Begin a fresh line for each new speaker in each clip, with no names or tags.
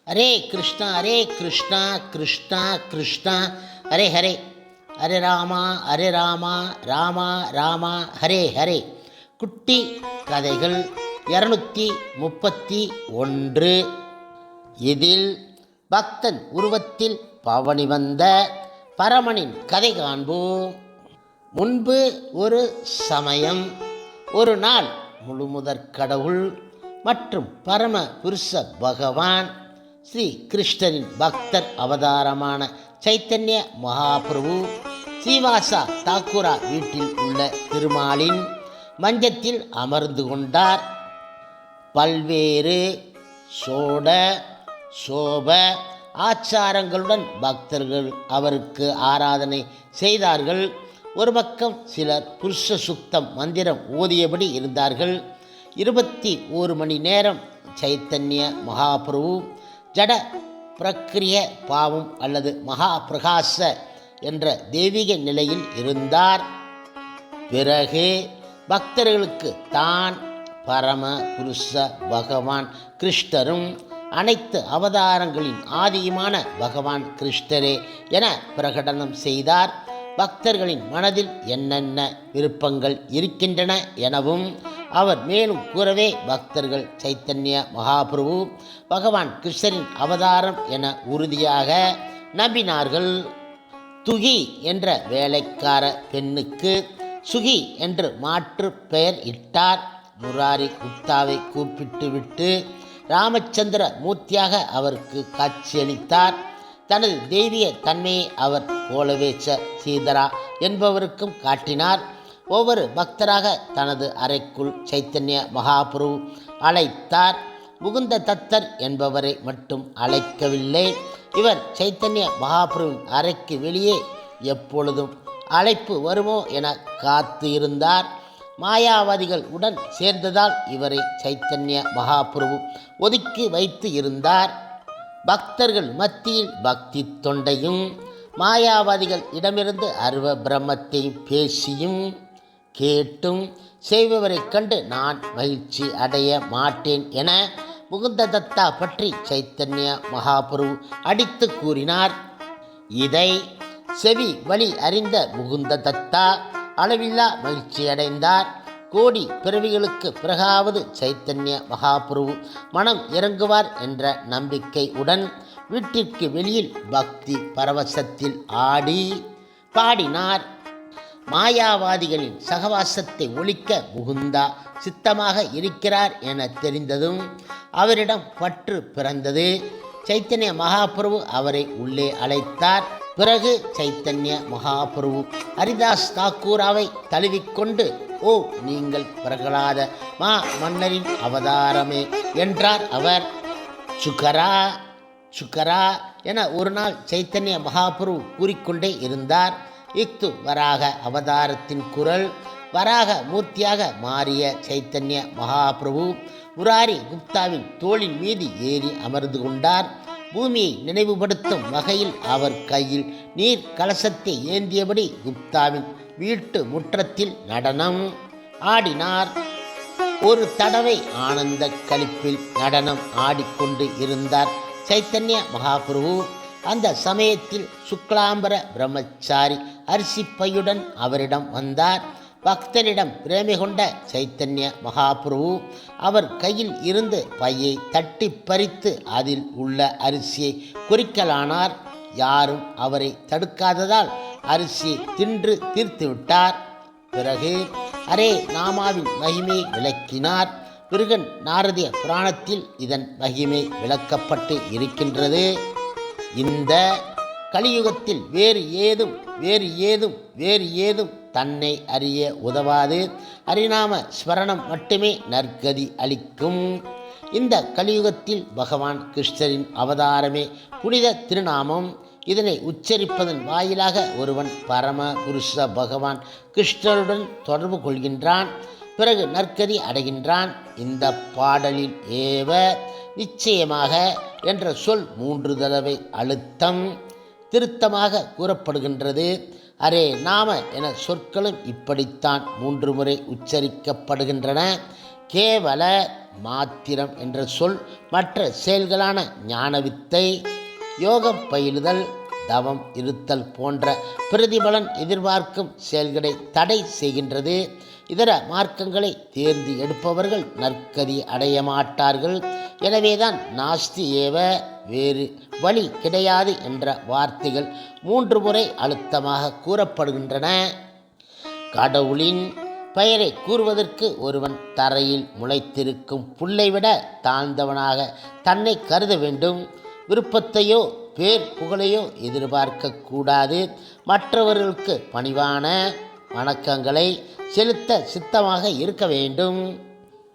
ஹரே கிருஷ்ணா கிருஷ்ணா கிருஷ்ணா ஹரே ஹரே, ஹரே ராமா ராமா ராமா ஹரே ஹரே. குட்டி கதைகள் 231. இதில் பக்தன் உருவத்தில் பவனி வந்த பரமனின் கதை காண்போம். முன்பு ஒரு சமயம், ஒரு நாள், முழுமுதற் கடவுள் மற்றும் பரம புருஷ பகவான் ஸ்ரீ கிருஷ்ணரின் பக்தர் அவதாரமான சைத்தன்ய மகாபிரபு ஸ்ரீவாசா தாக்குரா வீட்டில் உள்ள திருமாலின் மஞ்சத்தில் அமர்ந்து கொண்டார். பல்வேறு சோப ஆச்சாரங்களுடன் பக்தர்கள் அவருக்கு ஆராதனை செய்தார்கள். ஒரு பக்கம் சிலர் புருஷ சுத்தம் மந்திரம் ஓதியபடி இருந்தார்கள். 21 மணி நேரம் சைத்தன்ய மகாபிரபு ஜட பிரக்கிரிய பாவம் அல்லது மகா பிரகாச என்ற தெய்வீக நிலையில் இருந்தார். பிறகு பக்தர்களுக்கு தான் பரம புருஷ பகவான் கிருஷ்ணரும் அனைத்து அவதாரங்களின் ஆதியுமான பகவான் கிருஷ்ணரே என பிரகடனம் செய்தார். பக்தர்களின் மனதில் என்னென்ன விருப்பங்கள் இருக்கின்றன எனவும் அவர் மேலும் கூறவே, பக்தர்கள் சைத்தன்ய மகாபிரபு பகவான் கிருஷ்ணரின் அவதாரம் என உறுதியாக நம்பினார்கள். துகி என்ற வேலைக்கார பெண்ணுக்கு சுகி என்று மாற்று பெயர் இட்டார். முராரி குப்தாவை கூப்பிட்டுவிட்டு ராமச்சந்திர மூர்த்தியாக அவருக்கு காட்சியளித்தார். தனது தெய்வீக தன்மையை அவர் கோலவேச்ச சீதரா என்பவருக்கும் காட்டினார். ஒவ்வொரு பக்தராக தனது அறைக்குள் சைத்தன்ய மகாபிரபு அழைத்தார். முகுந்த தத்தர் என்பவரை மட்டும் அழைக்கவில்லை. இவர் சைத்தன்ய மகாபிரபுவின் அறைக்கு வெளியே எப்பொழுதும் அழைப்பு வருமோ என காத்து இருந்தார். மாயாவாதிகள் உடன் சேர்ந்ததால் இவரை சைத்தன்ய மகாபிரபு ஒதுக்கி வைத்து இருந்தார். பக்தர்கள் மத்தியில் பக்தி தொண்டையும் மாயாவாதிகள் இடமிருந்து அருவ பிரம்மத்தையும் பேசியும் கேட்டும் செய்பவரை கண்டு நான் மகிழ்ச்சி அடைய மாட்டேன் என முகுந்த தத்தா பற்றி சைத்தன்ய மகாபிரபு அடித்து கூறினார். இதை செவி வழி அறிந்த முகுந்த தத்தா அளவில்லா மகிழ்ச்சி அடைந்தார். கோடி பிறவிகளுக்கு பிறகாவது சைத்தன்ய மகாபிரபு மனம் இறங்குவார் என்ற நம்பிக்கையுடன் வீட்டிற்கு வெளியில் பக்தி பரவசத்தில் ஆடி பாடினார். மாயாவாதிகளின் சகவாசத்தை ஒழிக்க முகுந்தா சித்தமாக இருக்கிறார் என தெரிந்ததும் அவரிடம் பற்று பிறந்தது. சைத்தன்ய மகாபிரபு அவரை உள்ளே அழைத்தார். பிறகு சைத்தன்ய மகாபிரபு ஹரிதாஸ் தாக்கூராவை தழுவிக்கொண்டு, ஓ, நீங்கள் பிரகலாத மா மன்னரின் அவதாரமே என்றார் அவர். சுகரா என ஒரு நாள் சைத்தன்ய மகாபிரபு கூறிக்கொண்டே இருந்தார். இஃது வராக அவதாரத்தின் குரல். வராக மூர்த்தியாக மாறிய சைத்தன்ய மகாபிரபு முராரி குப்தாவின் தோளின் மீது ஏறி அமர்ந்து கொண்டார். பூமியை நினைவுபடுத்தும் வகையில் அவர் கையில் நீர் கலசத்தை ஏந்தியபடி குப்தாவின் வீட்டு முற்றத்தில் நடனம் ஆடினார். ஒரு தடவை ஆனந்த களிப்பில் நடனம் ஆடிக்கொண்டு இருந்தார் சைத்தன்ய மகாபிரபு. அந்த சமயத்தில் சுக்லாம்பர பிரம்மச்சாரி அரிசி பையுடன் அவரிடம் வந்தார். பக்தரிடம் பிரேமை கொண்ட சைத்தன்ய மகாபிரபு அவர் கையில் இருந்து பையை தட்டி பறித்து அதில் உள்ள அரிசியை குறிக்கலானார். யாரும் அவரை தடுக்காததால் அரிசியை தின்று தீர்த்துவிட்டார். பிறகு ஹரே நாமாவின் மகிமை விளக்கினார். பிருகன் நாரதிய புராணத்தில் இதன் மகிமை விளக்கப்பட்டு இருக்கின்றது. இந்த கலியுகத்தில் வேறு ஏதும் தன்னை அறிய உதவாது. ஹரிநாம ஸ்மரணம் மட்டுமே நற்கதி அளிக்கும். இந்த கலியுகத்தில் பகவான் கிருஷ்ணரின் அவதாரமே புனித திருநாமம். இதனை உச்சரிப்பதன் வாயிலாக ஒருவன் பரம புருஷ பகவான் கிருஷ்ணருடன் தொடர்பு கொள்கின்றான். பிறகு நற்கதி அடைகின்றான். இந்த பாடலில் ஏவ நிச்சயமாக என்ற சொல் 3 தடவை அழுத்தம் திருத்தமாக கூறப்படுகின்றது. அரே நாம என சொற்களும் இப்படித்தான் 3 முறை உச்சரிக்கப்படுகின்றன. கேவல மாத்திரம் என்ற சொல் மற்ற செயல்களான ஞானவித்தை, யோகம் பயிலுதல், தவம் இருத்தல் போன்ற பிரதிபலன் எதிர்பார்க்கும் செயல்களை தடை செய்கின்றது. இதர மார்க்கங்களை தேர்ந்து எடுப்பவர்கள் நற்கதி அடைய மாட்டார்கள். எனவேதான் நாஸ்தி ஏவ, வேறு வழி கிடையாது என்ற வார்த்தைகள் 3 முறை அழுத்தமாக கூறப்படுகின்றன. கடவுளின் பெயரை கூறுவதற்கு ஒருவன் தரையில் முளைத்திருக்கும் புல்லை விட தாழ்ந்தவனாக தன்னை கருத வேண்டும். விருப்பத்தையோ பேர் புகழையோ எதிர்பார்க்க கூடாது. மற்றவர்களுக்கு பணிவான வணக்கங்களை செலுத்த சித்தமாக இருக்க வேண்டும்.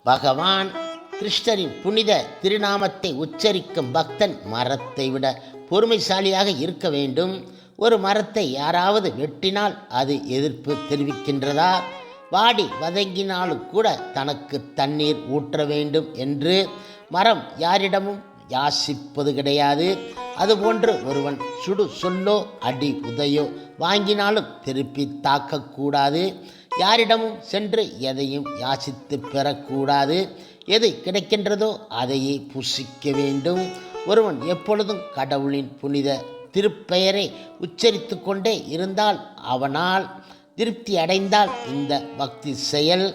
பகவான் கிருஷ்ணரின் புனித திருநாமத்தை உச்சரிக்கும் பக்தன் மரத்தை விட பொறுமைசாலியாக இருக்க வேண்டும். ஒரு மரத்தை யாராவது வெட்டினால் அது எதிர்ப்பு தெரிவிக்கின்றதா? வாடி வதங்கினாலும் கூட தனக்கு தண்ணீர் ஊற்ற வேண்டும் என்று மரம் யாரிடமும் யாசிப்பது கிடையாது. அதுபோன்று ஒருவன் சுடு சொல்லோ அடி உதையோ வாங்கினாலும் திருப்பி தாக்கக்கூடாது. யாரிடமும் சென்று எதையும் யாசித்து பெறக்கூடாது. எது கிடைக்கின்றதோ அதையே புசிக்க வேண்டும். ஒருவன் எப்பொழுதும் கடவுளின் புனித திருப்பெயரை உச்சரித்து கொண்டே இருந்தால் அவனால் திருப்தி அடைந்தால் இந்த பக்தி செயல்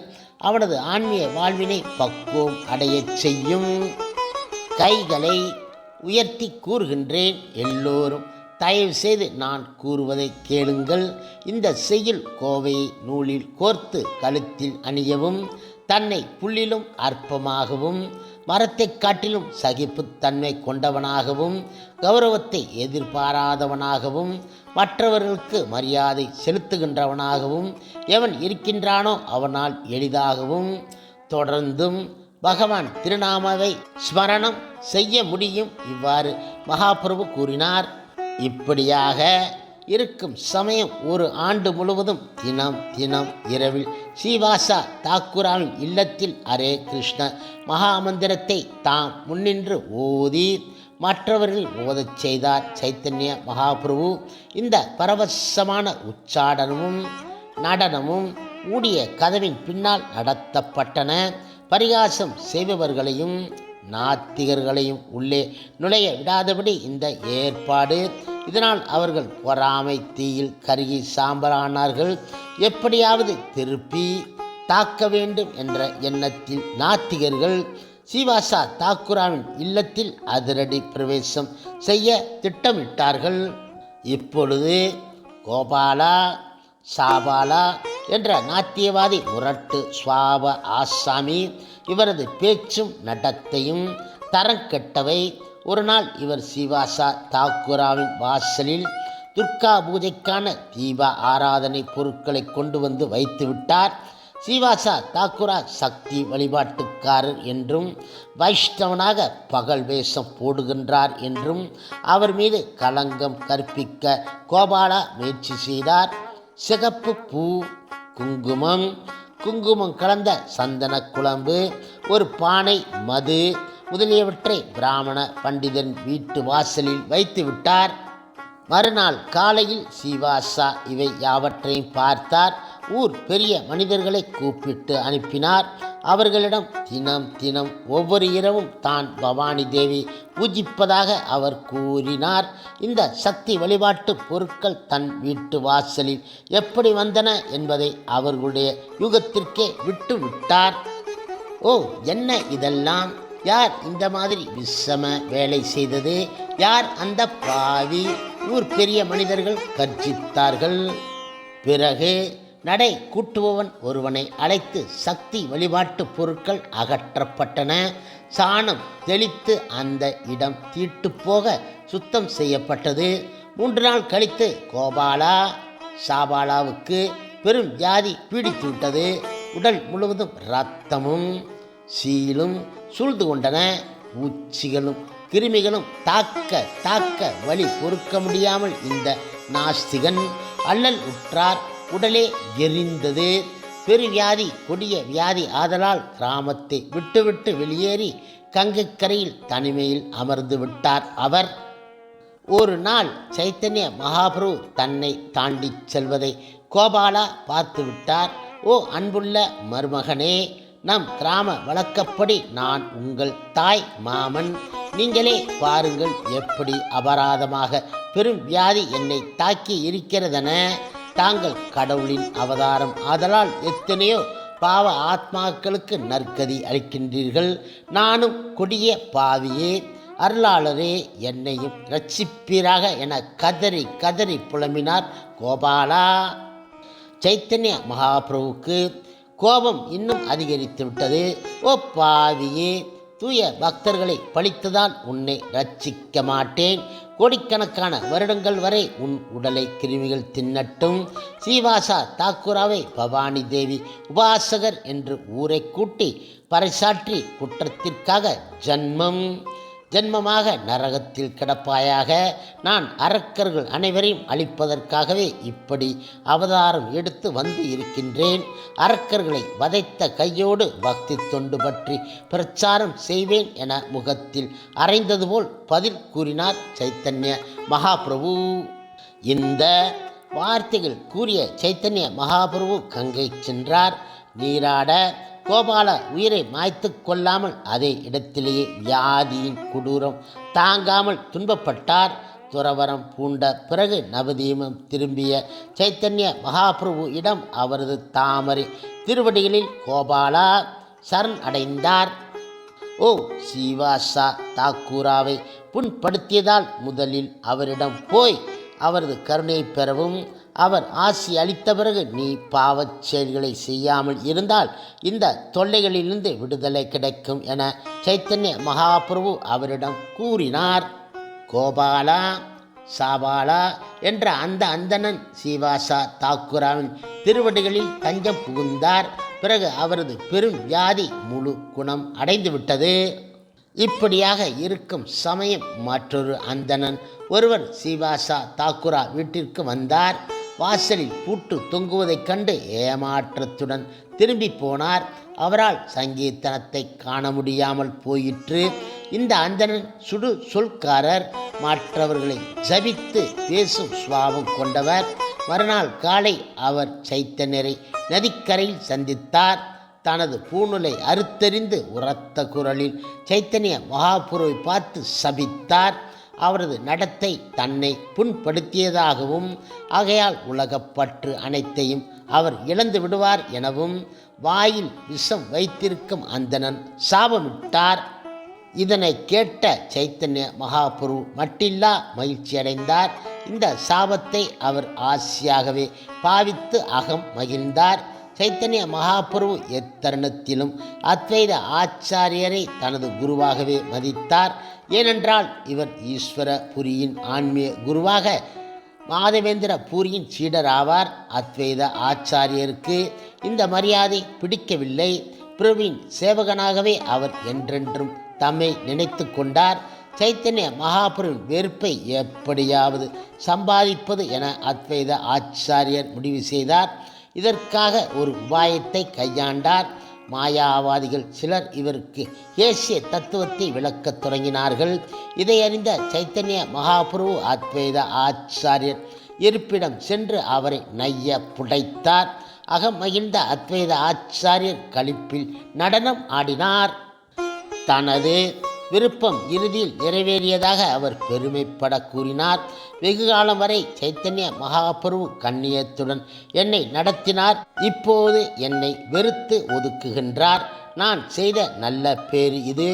அவனது ஆன்மீக வாழ்வினை பக்குவம் அடையச் செய்யும். கைகளை உயர்த்தி கூறுகின்றேன், எல்லோரும் தயவு செய்து நான் கூறுவதை கேளுங்கள். இந்த செய்யுள் கோவையை நூலில் கோர்த்து கழுத்தில் அணியவும், தன்னை புல்லிலும் அற்பமாகவும் மரத்தைக் காட்டிலும் சகிப்புத்தன்மை கொண்டவனாகவும் கௌரவத்தை எதிர்பாராதவனாகவும் மற்றவர்களுக்கு மரியாதை செலுத்துகின்றவனாகவும் எவன் இருக்கின்றானோ அவனால் எளிதாகவும் தொடர்ந்தும் பகவான் திருநாமவை ஸ்மரணம் செய்ய முடியும். இவ்வாறு மகாபிரபு கூறினார். இப்படியாக இருக்கும் சமயம் ஒரு ஆண்டு முழுவதும் தினம் இரவில் ஸ்ரீவாசா தாக்குராவின் இல்லத்தில் ஹரே கிருஷ்ண மகாமந்திரத்தை தாம் முன்னின்று ஓதி மற்றவர்கள் ஓதச் செய்தார் சைத்தன்ய மகாபிரபு. இந்த பரவசமான உச்சாடனமும் நடனமும் ஊடிய கதவின் பின்னால் நடத்தப்பட்டன. பரிகாசம் செய்பவர்களையும் நாத்திகர்களையும் உள்ளே நுழைய விடாதபடி இந்த ஏற்பாடு. இதனால் அவர்கள் பொறாமை தீயில் கருகி சாம்பலானார்கள். எப்படியாவது திருப்பி தாக்க வேண்டும் என்ற எண்ணத்தில் நாத்திகர்கள் ஸ்ரீவாசா தாக்குராவின் இல்லத்தில் அதிரடி பிரவேசம் செய்ய திட்டமிட்டார்கள். இப்பொழுது கோபாலா சாபாலா என்ற நாத்தியவாதி முரட்டு சுவாப ஆசாமி. இவரது பேச்சும் நடத்தையும் தரங்கெட்டவை. ஒரு நாள் இவர் ஸ்ரீவாசா தாக்குராவின் வாசலில் துர்கா பூஜைக்கான தீப ஆராதனை பொருட்களை கொண்டு வந்து வைத்து விட்டார். ஸ்ரீவாசா தாக்குரா சக்தி வழிபாட்டுக்காரர் என்றும் வைஷ்ணவனாக பகல் வேஷம் போடுகின்றார் என்றும் அவர் மீது களங்கம் கற்பிக்க கோபாலா முயற்சி செய்தார். சிகப்பு பூ, குங்குமம் கலந்த சந்தன குழம்பு, ஒரு பானை மது முதலியவற்றை பிராமண பண்டிதன் வீட்டு வாசலில் வைத்து விட்டார். மறுநாள் காலையில் ஸ்ரீவாசா இவை யாவற்றையும் பார்த்தார். ஊர் பெரிய மனிதர்களை கூப்பிட்டு அனுப்பினார். அவர்களிடம் தினம் ஒவ்வொரு இரவும் தான் பவானி தேவி பூஜிப்பதாக அவர் கூறினார். இந்த சக்தி வழிபாட்டு பொருட்கள் தன் வீட்டு வாசலில் எப்படி வந்தன என்பதை அவர்களுடைய யுகத்திற்கே விட்டு விட்டார். ஓ, என்ன இதெல்லாம்? யார் இந்த மாதிரி விஷம வேலை செய்தது? யார் அந்த பாவி? ஊர் பெரிய மனிதர்கள் கர்ஜித்தார்கள். பிறகு நடை கூட்டுபவன் ஒருவனை அழைத்து சக்தி வழிபாட்டு பொருட்கள் அகற்றப்பட்டன. சாணம் தெளித்து அந்த இடம் தீட்டு போக சுத்தம் செய்யப்பட்டது. 3 நாள் கழித்து கோபாலா சாபாலாவுக்கு பெரும் வியாதி பீடித்துவிட்டது. உடல் முழுவதும் இரத்தமும் சீலும் சூழ்ந்து கொண்டன. பூச்சிகளும் கிருமிகளும் தாக்க வலி பொறுக்க முடியாமல் இந்த நாஸ்திகன் அல்லல் உற்றார். உடலே எரிந்தது. பெருவியாதி கொடிய வியாதி ஆதலால் கிராமத்தை விட்டு வெளியேறி கங்கைக்கரையில் தனிமையில் அமர்ந்து விட்டார் அவர். ஒரு நாள் சைத்தன்ய மகாபிரபு தன்னை தாண்டி செல்வதை கோபாலா பார்த்து விட்டார். ஓ அன்புள்ள மருமகனே, நம் கிராம வழக்கப்படி நான் உங்கள் தாய் மாமன். நீங்களே பாருங்கள் எப்படி அபராதமாக பெரும் வியாதி என்னை தாக்கி இருக்கிறதென. தாங்கள் கடவுளின் அவதாரம் ஆதலால் எத்தனையோ பாவ ஆத்மாக்களுக்கு நற்கதி அளிக்கின்றீர்கள். நானும் கொடிய பாவியே, அருளாளரே, என்னையும் ரட்சிப்பீராக என கதறி கதறி புலம்பினார் கோபாலா. சைத்தன்ய மகாபிரபுவுக்கு கோபம் இன்னும் அதிகரித்து விட்டது. ஓ பாவியே, தூய பக்தர்களை பழித்ததால் உன்னை ரட்சிக்க மாட்டேன். கோடிக்கணக்கான வருடங்கள் வரை உன் உடலை கிருமிகள் தின்னட்டும். ஸ்ரீவாசா தாக்கூராவை பவானி தேவி உபாசகர் என்று ஊரை கூட்டி பறைசாற்றி குற்றத்திற்காக ஜன்மமாக நரகத்தில் கிடப்பாயாக. நான் அரக்கர்கள் அனைவரையும் அழிப்பதற்காகவே இப்படி அவதாரம் எடுத்து வந்து இருக்கின்றேன். அரக்கர்களை வதைத்த கையோடு பக்தி தொண்டு பற்றி பிரச்சாரம் செய்வேன் என முகத்தில் அறைந்தது போல் பதில் கூறினார் சைத்தன்ய மகாபிரபு. இந்த வார்த்தைகள் கூறிய சைத்தன்ய மகாபிரபு கங்கை சென்றார் நீராட. கோபால உயிரை மாய்த்து கொள்ளாமல் அதே இடத்திலேயே வியாதியின் கொடூரம் தாங்காமல் துன்பப்பட்டார். துறவரம் பூண்ட பிறகு நவதீபம் திரும்பிய சைத்தன்ய மகாபிரபு இடம் அவரது தாமரை திருவடிகளில் கோபாலா சரண் அடைந்தார். ஓ ஸ்ரீவாசா தாக்கூராவை புண்படுத்தியதால் முதலில் அவரிடம் போய் அவரது கருணை பெறவும், அவர் ஆசி அளித்த பிறகு நீ பாவச் செயல்களை செய்யாமல் இருந்தால் இந்த தொல்லைகளிலிருந்து விடுதலை கிடைக்கும் என சைத்தன்ய மகாபிரபு அவரிடம் கூறினார். கோபாலா சாபாலா என்ற அந்த அந்தணன் ஸ்ரீவாசா தாக்கூராவின் திருவடிகளில் தஞ்சம் புகுந்தார். பிறகு அவரது பெரும் வியாதி முழு குணம் அடைந்துவிட்டது. இப்படியாக இருக்கும் சமயம் மற்றொரு அந்தணன் ஒருவர் ஸ்ரீவாசா தாக்கூரா வீட்டிற்கு வந்தார். வாசலில் பூட்டு தொங்குவதைக் கண்டு ஏமாற்றத்துடன் திரும்பி போனார். அவரால் சங்கீர்த்தனத்தை காண முடியாமல் போயிற்று. இந்த அந்தணன் சுடு சொல்காரர், மற்றவர்களை ஜபித்து பேசும் சுவாபம் கொண்டவர். மறுநாள் காலை அவர் சைத்தன்யரை நதிக்கரையில் சந்தித்தார். தனது பூணுலை அறுத்தெறிந்து உரத்த குரலில் சைத்தன்ய மகாபுருவை பார்த்து சபித்தார். அவரது நடத்தை தன்னை புண்படுத்தியதாகவும் ஆகையால் உலகப்பற்று அனைத்தையும் அவர் இழந்து விடுவார் எனவும் வாயில் விஷம் வைத்திருக்கும் அந்தணன் சாபமிட்டார். இதனை கேட்ட சைத்தன்ய மகாபுரு மட்டில்லா மகிழ்ச்சியடைந்தார். இந்த சாபத்தை அவர் ஆசியாகவே பாவித்து அகம் மகிழ்ந்தார். சைத்தன்ய மகாபிரபு எத்தருணத்திலும் அத்வைத ஆச்சாரியரை தனது குருவாகவே மதித்தார். ஏனென்றால் இவர் ஈஸ்வர புரியின் ஆன்மீக குருவாக மாதவேந்திர பூரியின் சீடர் ஆவார். அத்வைத ஆச்சாரியருக்கு இந்த மரியாதை பிடிக்கவில்லை. பிரபுவின் சேவகனாகவே அவர் என்றென்றும் தம்மை நினைத்து கொண்டார். சைத்தன்ய மகாபுருவின் வெறுப்பை எப்படியாவது சம்பாதிப்பது என அத்வைத ஆச்சாரியர் முடிவு செய்தார். இதற்காக ஒரு உபாயத்தை கையாண்டார். மாயாவாதிகள் சிலர் இவருக்கு ஏசிய தத்துவத்தை விளக்கத் தொடங்கினார்கள். இதை அறிந்த சைத்தன்ய மகாபிரபு அத்வைத ஆச்சாரியர் இருப்பிடம் சென்று அவரை நைய புடைத்தார். அகமகிழ்ந்த அத்வைத ஆச்சாரியர் களிப்பில் நடனம் ஆடினார். தனது விருப்பம் இறுதியில் நிறைவேறியதாக அவர் பெருமைப்பட கூறினார். வெகு காலம் வரை சைத்தன்ய மகாபிரபு கண்ணியத்துடன் என்னை நடத்தினார். இப்போது என்னை வெறுத்து ஒதுக்குகின்றார். நான் செய்த நல்ல பேறு இது.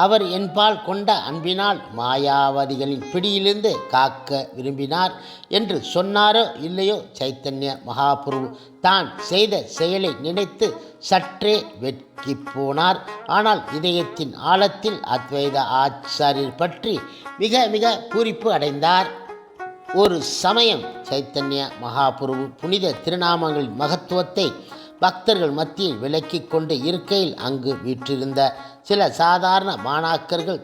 அவர் என்பால் கொண்ட அன்பினால் மாயாவாதிகளின் பிடியிலிருந்து காக்க விரும்பினார் என்று சொன்னாரோ இல்லையோ, சைத்தன்ய மகாபிரபு தான் செய்த செயலை நினைத்து சற்றே வெட்கி போனார். ஆனால் இதயத்தின் ஆழத்தில் அத்வைத ஆச்சாரியர் பற்றி மிக மிக பூரிப்பு அடைந்தார். ஒரு சமயம் சைத்தன்ய மகாபிரபு புனித திருநாமங்களின் மகத்துவத்தை பக்தர்கள் மத்தியில் விளக்கி கொண்டு இருக்கையில் அங்கு வீற்றிருந்த சில சாதாரண மாணாக்கர்கள்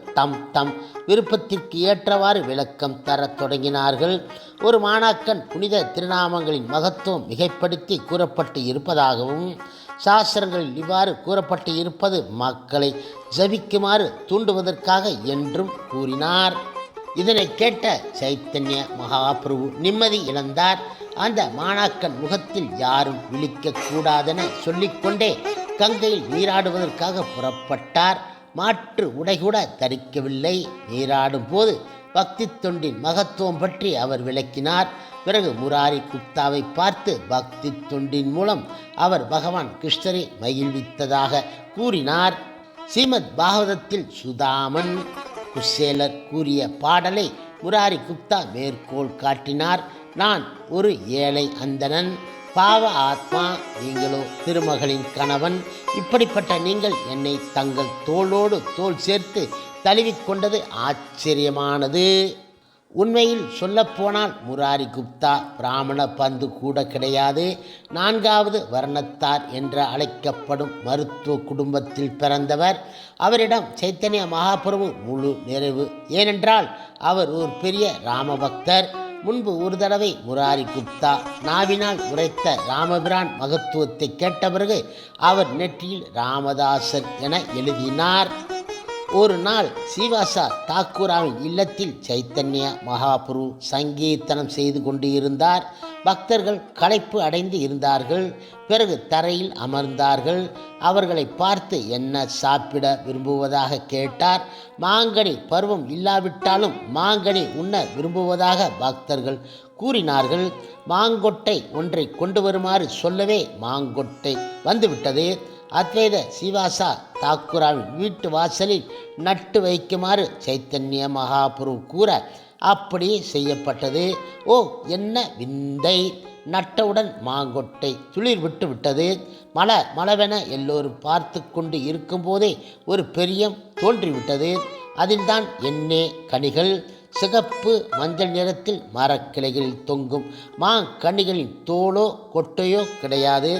தம் விருப்பத்திற்கு ஏற்றவாறு விளக்கம் தரத் தொடங்கினார்கள். ஒரு மாணாக்கன் புனித திருநாமங்களின் மகத்துவம் மிகைப்படுத்தி கூறப்பட்டு இருப்பதாகவும், சாஸ்திரங்களில் இவ்வாறு கூறப்பட்டு இருப்பது மக்களை ஜபிக்குமாறு தூண்டுவதற்காக என்றும் கூறினார். இதனை கேட்ட சைத்தன்ய மகாபிரபு நிம்மதி இழந்தார். அந்த மாணாக்கன் முகத்தில் யாரும் விழிக்கக்கூடாதென சொல்லிக்கொண்டே கங்கையில் நீராடுவதற்காக புறப்பட்டார். மாற்று உடை கூட தரிக்கவில்லை. நீராடும் போது பக்தி தொண்டின் மகத்துவம் பற்றி அவர் விளக்கினார். பிறகு முராரி குப்தாவை பார்த்து பக்தி தொண்டின் மூலம் அவர் பகவான் கிருஷ்ணரை மகிழ்வித்ததாக கூறினார். ஸ்ரீமத் பாகவதத்தில் சுதாமன் குசேலர் கூறிய பாடலை முராரி குப்தா மேற்கோள் காட்டினார். நான் ஒரு ஏழை அந்தணன், பாவ ஆத்மா, நீங்களோ திருமகளின் கணவன். இப்படிப்பட்ட நீங்கள் என்னை தங்கள் தோளோடு தோள் சேர்த்து தழுவிக்கொண்டது ஆச்சரியமானது. உண்மையில் சொல்லப்போனால் முராரி குப்தா பிராமண பந்து கூட கிடையாது. 4வது வர்ணத்தார் என்று அழைக்கப்படும் மருத்துவ குடும்பத்தில் பிறந்தவர். அவரிடம் சைத்தன்ய மகாபிரபு முழு நிறைவு. ஏனென்றால் அவர் ஒரு பெரிய ராமபக்தர். முன்பு ஒரு தடவை முராரி குப்தா நாவினால் உரைத்த ராமபிரான் மகத்துவத்தை கேட்ட பிறகு அவர் நெற்றியில் ராமதாசர் என எழுதினார். ஒரு நாள் ஸ்ரீவாசா தாக்கூராவின் இல்லத்தில் சைத்தன்ய மகாபிரபு சங்கீர்த்தனம் செய்து கொண்டு இருந்தார். பக்தர்கள் களைப்பு அடைந்து இருந்தார்கள். பிறகு தரையில் அமர்ந்தார்கள். அவர்களை பார்த்து என்ன சாப்பிட விரும்புவதாக கேட்டார். மாங்கனி பருவம் இல்லாவிட்டாலும் மாங்கனி உண்ண விரும்புவதாக பக்தர்கள் கூறினார்கள். மாங்கொட்டை ஒன்றை கொண்டு வருமாறு சொல்லவே மாங்கொட்டை வந்துவிட்டது. அத்வைத ஸ்ரீவாசா தாக்கூராவின் வீட்டு வாசலில் நட்டு வைக்குமாறு சைத்தன்ய மகாபிரபு கூற அப்படியே செய்யப்பட்டது. ஓ, என்ன விந்தை! நட்டவுடன் மாங்கொட்டை துளிர் விட்டு விட்டது. மளவென எல்லோரும் பார்த்து கொண்டு இருக்கும்போதே ஒரு பெரியம் தோன்றிவிட்டது. அதில்தான் எண்ணெய் கனிகள் சிகப்பு மஞ்சள் நிறத்தில் மரக்கிளைகளில் தொங்கும் மாங்கனிகளின் தோலோ கொட்டையோ கிடையாது.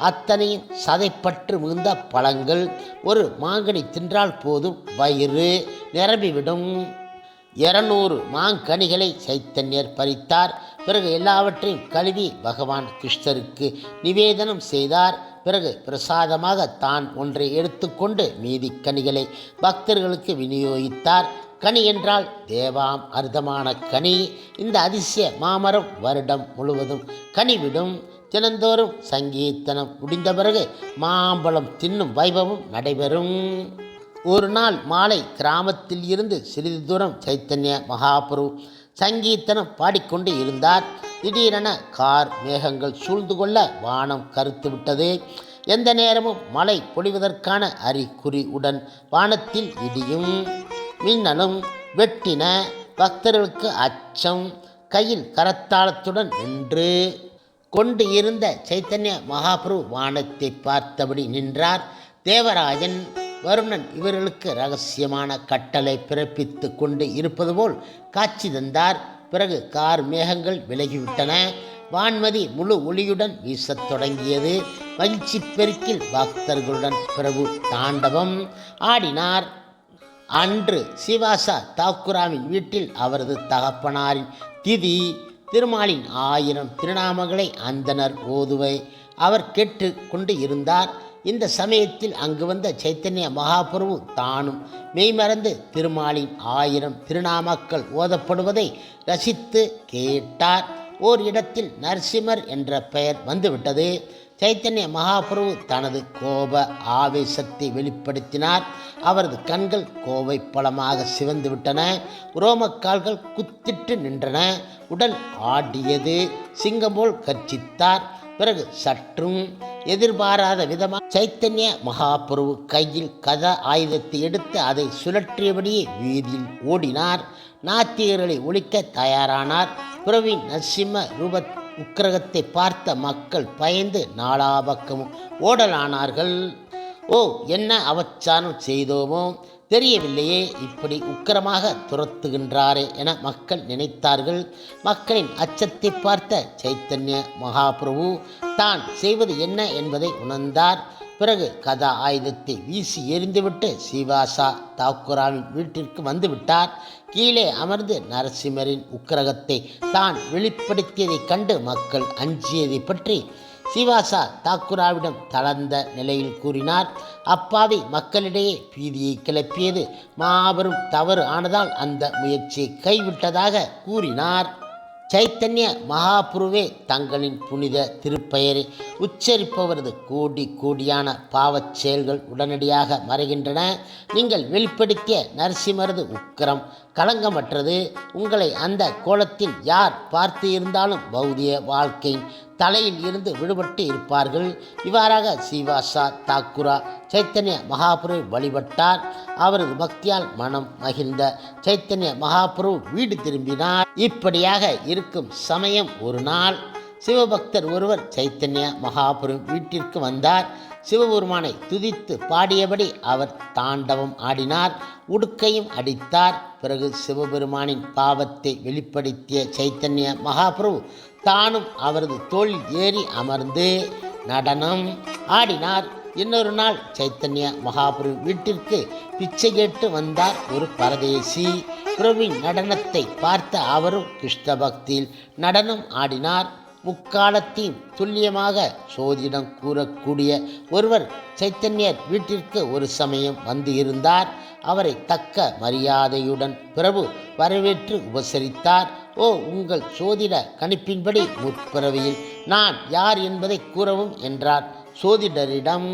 அத்தனையும் சதைப்பற்று மிகுந்த பழங்கள். ஒரு மாங்கனி தின்றால் போதும் வயிறு நிரம்பிவிடும். 200 மாங்கனிகளை சைத்தன்யர் பறித்தார். பிறகு எல்லாவற்றையும் கழுவி பகவான் கிருஷ்ணருக்கு நிவேதனம் செய்தார். பிறகு பிரசாதமாக தான் ஒன்றை எடுத்துக்கொண்டு மீதி கனிகளை பக்தர்களுக்கு விநியோகித்தார். கனி என்றால் தேவாம் அர்த்தமான கனி. இந்த அதிசய மாமரம் வருடம் முழுவதும் கனிவிடும். தினந்தோறும் சங்கீர்த்தனம் முடிந்த பிறகு மாம்பழம் தின்னும் வைபவம் நடைபெறும். ஒரு நாள் மாலை கிராமத்தில் இருந்து சிறிது தூரம் சைத்தன்ய மகாபிரபு சங்கீர்த்தனம் பாடிக்கொண்டு இருந்தார். திடீரென கார் மேகங்கள் சூழ்ந்து கொள்ள வானம் கருத்து விட்டது. எந்த நேரமும் மழை பொழிவதற்கான அறிகுறி உடன் வானத்தில் இடியும் மின்னலும் வெட்டின. பக்தர்களுக்கு அச்சம். கையில் கரத்தாளத்துடன் நின்று கொண்டு இருந்த சைத்தன்ய மகாபிரபு வானத்தை பார்த்தபடி நின்றார். தேவராஜன் வருணன் இவர்களுக்கு ரகசியமான கட்டளை பிறப்பித்து கொண்டு இருப்பது போல் காட்சி தந்தார். பிறகு கார் மேகங்கள் விலகிவிட்டன. வான்மதி முழு ஒளியுடன் வீசத் தொடங்கியது. மகிழ்ச்சி பெருக்கில் பக்தர்களுடன் பிரபு தாண்டவம் ஆடினார். அன்று ஸ்ரீவாசா தாக்கூராவின் வீட்டில் அவரது தகப்பனாரின் திதி. திருமாலின் 1000 திருநாமங்களை அந்தனர் ஓதுவை அவர் கேட்டு கொண்டு இருந்தார். இந்த சமயத்தில் அங்கு வந்த சைத்தன்ய மகாபிரபு தானும் மெய்மறந்து திருமாலின் 1000 திருநாமக்கள் ஓதப்படுவதை ரசித்து கேட்டார். ஓர் இடத்தில் நரசிம்மர் என்ற பெயர் வந்துவிட்டது. சைத்தன்ய மகாபிரபு தனது கோப ஆவேசத்தை வெளிப்படுத்தினார். அவரது கண்கள் கோவை பழமாக சிவந்து விட்டன. உரோமக்கால்கள் குத்திட்டு நின்றன. உடல் ஆடியது. சிங்கம் போல் கர்ச்சித்தார். பிறகு சற்றும் எதிர்பாராத விதமாக சைத்தன்ய மகாபிரபு கையில் கதா ஆயுதத்தை எடுத்து அதை சுழற்றியபடியே வீதியில் ஓடினார். நாத்திகர்களை ஒழிக்க தயாரானார். பிரபுவின் நரசிம்ம ரூப உக்கிரகத்தை பார்த்த மக்கள் பயந்து நாலாபக்கமும் ஓடலானார்கள். ஓ, என்ன அவச்சாரம் செய்தோமோ தெரியவில்லையே, இப்படி உக்கிரமாக துரத்துகின்றாரே என மக்கள் நினைத்தார்கள். மக்களின் அச்சத்தை பார்த்த சைத்தன்ய மகாபிரபு தான் செய்வது என்ன என்பதை உணர்ந்தார். பிறகு கதா ஆயுதத்தை வீசி எறிந்துவிட்டு ஸ்ரீவாசா தாக்கூராவின் வீட்டிற்கு வந்துவிட்டார். கீழே அமர்ந்து நரசிம்மரின் உக்கிரகத்தை தான் வெளிப்படுத்தியதைக் கண்டு மக்கள் அஞ்சியதை பற்றி ஸ்ரீவாசா தாக்கூராவிடம் தளர்ந்த நிலையில் கூறினார். அப்பாவி மக்களிடையே பீதியை கிளப்பியது மாபெரும் தவறு ஆனதால் அந்த முயற்சியை கைவிட்டதாக கூறினார். சைத்தன்ய மகாபுருவே தங்களின் புனித திருப்பெயரை உச்சரிப்பவரது கோடி கோடியான பாவச் செயல்கள் உடனடியாக மறைகின்றன. நீங்கள் வெளிப்படுத்திய நரசிம்மரது உக்கிரம் களங்கமற்றது. உங்களை அந்த கோலத்தில் யார் பார்த்து இருந்தாலும் பௌதிய வாழ்க்கையின் தலையில் இருந்து விடுபட்டு இருப்பார்கள். இவ்வாறாக ஸ்ரீவாசா தாக்குரா சைத்தன்ய மகாபுருவை வழிபட்டார். அவரது பக்தியால் மனம் மகிழ்ந்த சைத்தன்ய மகாபுரு வீடு திரும்பினார். இப்படியாக இருக்கும் சமயம் ஒரு நாள் சிவபக்தர் ஒருவர் சைத்தன்ய மகாபுரு வீட்டிற்கு வந்தார். சிவபெருமானை துதித்து பாடியபடி அவர் தாண்டவம் ஆடினார், உடுக்கையும் அடித்தார். பிறகு சிவபெருமானின் பாவத்தை வெளிப்படுத்திய சைத்தன்ய மகாபிரபு தானும் அவரது தோளில் ஏறி அமர்ந்து நடனம் ஆடினார். இன்னொரு நாள் சைத்தன்ய மகாபிரபு வீட்டிற்கு பிச்சை கேட்டு வந்தார் ஒரு பரதேசி. பிரபுவின் நடனத்தை பார்த்த அவரும் கிருஷ்ண பக்தியில் நடனம் ஆடினார். முக்காலத்தையும் துல்லியமாக சோதிடம் கூறக்கூடிய ஒருவர் சைத்தன்யர் வீட்டிற்கு ஒரு சமயம் வந்து இருந்தார். அவரை தக்க மரியாதையுடன் பிரபு வரவேற்று உபசரித்தார். ஓ, உங்கள் சோதிட கணிப்பின்படி முற்பிறவியில் நான் யார் என்பதை கூறவும் என்றார் சோதிடரிடம்.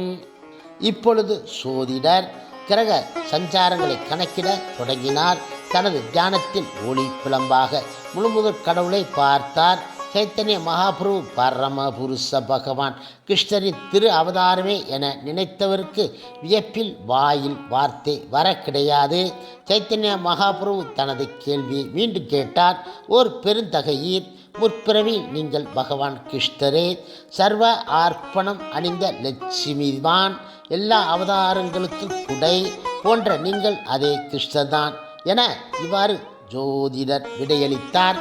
இப்பொழுது சோதிடர் கிரக சஞ்சாரங்களை கணக்கிட தொடங்கினார். தனது தியானத்தில் ஒளி பிளம்பாக முழுமுதற் கடவுளை பார்த்தார். சைத்தன்ய மகாபிரபு பரமபுருஷ பகவான் கிருஷ்ணரின் திரு அவதாரமே என நினைத்தவருக்கு வியப்பில் வாயில் வார்த்தை வர கிடையாது. சைத்தன்ய மகாபிரபு தனது கேள்வியை மீண்டும் கேட்டார். ஓர் பெருந்தகையீர், முற்பிறவி நீங்கள் பகவான் கிருஷ்ணரே, சர்வ ஆர்ப்பணம் அணிந்த லட்சுமிதான், எல்லா அவதாரங்களுக்கும் குடை போன்ற நீங்கள் அதே கிருஷ்ணர்தான் என இவ்வாறு ஜோதிடர் விடையளித்தார்.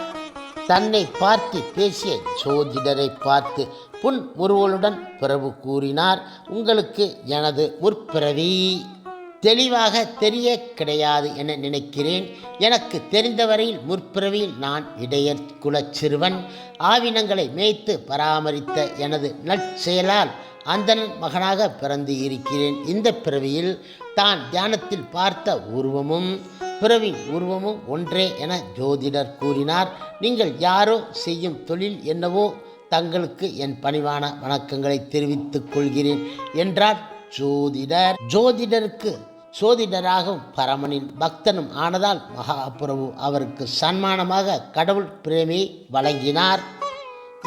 தன்னை பார்த்து பேசிய ஜோதிடரை பார்த்து புன்முறுவலுடன் பிரபு கூறினார், உங்களுக்கு எனது முற்பிறவி தெளிவாக தெரிய கிடையாது என நினைக்கிறேன். எனக்கு தெரிந்தவரையில் முற்பிறவியில் நான் இடையர் குலச் சிறுவன். ஆவினங்களை மேய்த்து பராமரித்த எனது நற்செயலால் அந்தணன் மகனாக பிறந்து இருக்கிறேன். இந்த பிறவியில் தான் தியானத்தில் பார்த்த உருவமும் பிறவி உருவமும் ஒன்றே என ஜோதிடர் கூறினார். நீங்கள் யாரோ செய்யும் தொழில் என்னவோ, தங்களுக்கு என் பணிவான வணக்கங்களை தெரிவித்துக் கொள்கிறேன் என்றார் ஜோதிடர். ஜோதிடருக்கு சோதிடராகவும் பரமனின் பக்தனும் ஆனதால் மகாபிரபு அவருக்கு சன்மானமாக கடவுள் பிரேமியை வழங்கினார்.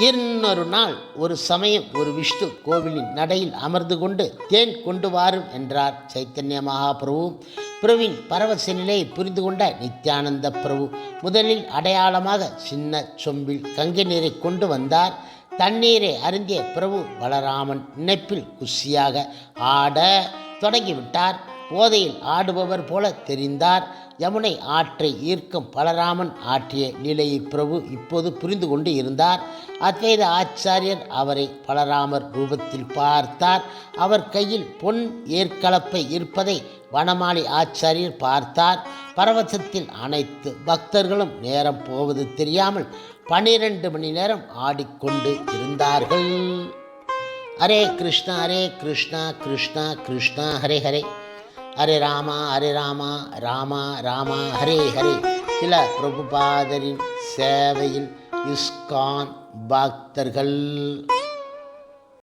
இன்னொரு நாள் ஒரு சமயம் ஒரு விஷ்ணு கோவிலின் நடையில் அமர்ந்து கொண்டு தேன் கொண்டு வாரும் என்றார் சைத்தன்ய மகாபிரபு. பிரபுவின் பரவச நிலையை புரிந்து கொண்ட நித்யானந்த பிரபு முதலில் அடையாளமாக சின்ன சொம்பில் கங்கை நீரை கொண்டு வந்தார். தண்ணீரை அருந்திய பிரபு பலராமன் நினைப்பில் குஷியாக ஆட தொடங்கிவிட்டார். போதையில் ஆடுபவர் போல தெரிந்தார். யமுனை ஆற்றை ஈர்க்கும் பலராமன் ஆற்றிய லீலையை பிரபு இப்போது புரிந்து கொண்டு இருந்தார். அத்வைத ஆச்சாரியர் அவரை பலராமர் ரூபத்தில் பார்த்தார். அவர் கையில் பொன் ஏற்கலப்பை இருப்பதை வனமாளி ஆச்சாரியர் பார்த்தார். பரவசத்தில் அனைத்து பக்தர்களும் நேரம் போவது தெரியாமல் 12 மணி நேரம் ஆடிக்கொண்டு இருந்தார்கள். ஹரே கிருஷ்ணா ஹரே கிருஷ்ணா கிருஷ்ணா கிருஷ்ணா ஹரே ஹரே, ஹரே ராமா ஹரே ராமா ராமா ராமா ஹரே ஹரே. சில பிரபுபாதரின் சேவையில் இஸ்கான் பக்தர்கள்.